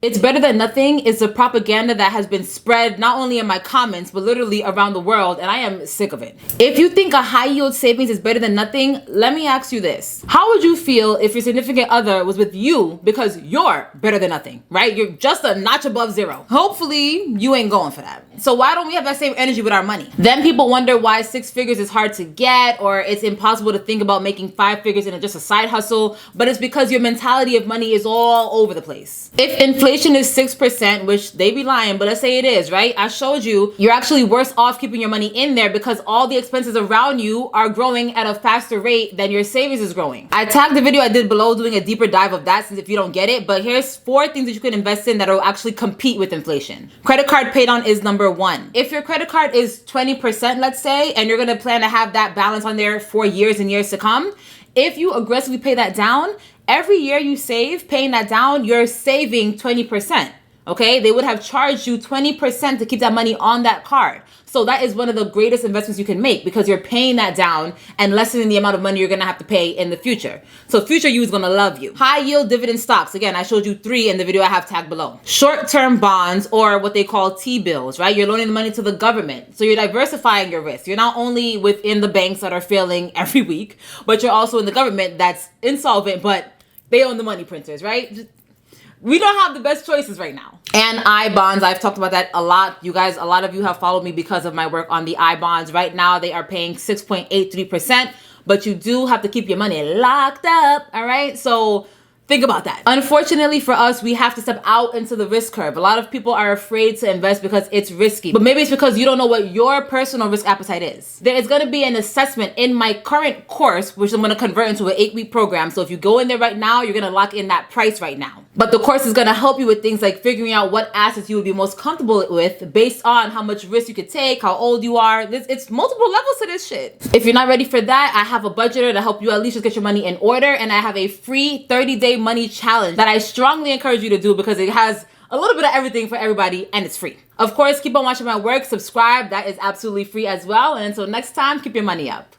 It's better than nothing is the propaganda that has been spread not only in my comments, but literally around the world, and I am sick of it. If you think a high yield savings is better than nothing, let me ask you this. How would you feel if your significant other was with you because you're better than nothing, right? You're just a notch above zero. Hopefully, you ain't going for that. So why don't we have that same energy with our money? Then people wonder why 6 figures is hard to get, or it's impossible to think about making 5 figures in just a side hustle, but it's because your mentality of money is all over the place. If inflation is 6%, which they be lying, but let's say it is, right? I showed you, you're actually worse off keeping your money in there because all the expenses around you are growing at a faster rate than your savings is growing. I tagged the video I did below doing a deeper dive of that, since if you don't get it, but here's 4 things that you can invest in that will actually compete with inflation. Credit card pay down is number 1. If your credit card is 20%, let's say, and you're gonna plan to have that balance on there for years and years to come, if you aggressively pay that down, every year you save, paying that down, you're saving 20%. Okay, they would have charged you 20% to keep that money on that card. So that is one of the greatest investments you can make because you're paying that down and lessening the amount of money you're gonna have to pay in the future. So future you is gonna love you. High yield dividend stocks. Again, I showed you 3 in the video I have tagged below. Short-term bonds, or what they call T-bills, right? You're loaning the money to the government. So you're diversifying your risk. You're not only within the banks that are failing every week, but you're also in the government that's insolvent, but they own the money printers, right? We don't have the best choices right now. And I bonds, I've talked about that a lot. You guys, a lot of you have followed me because of my work on the I bonds. Right now, they are paying 6.83%, but you do have to keep your money locked up, all right? So think about that. Unfortunately for us, we have to step out into the risk curve. A lot of people are afraid to invest because it's risky, but maybe it's because you don't know what your personal risk appetite is. There is gonna be an assessment in my current course, which I'm gonna convert into an 8-week program. So if you go in there right now, you're gonna lock in that price right now. But the course is gonna help you with things like figuring out what assets you would be most comfortable with based on how much risk you could take, how old you are. It's multiple levels to this shit. If you're not ready for that, I have a budgeter to help you at least just get your money in order. And I have a free 30-day money challenge that I strongly encourage you to do because it has a little bit of everything for everybody and it's free. Of course, keep on watching my work, subscribe, that is absolutely free as well. And until next time, keep your money up.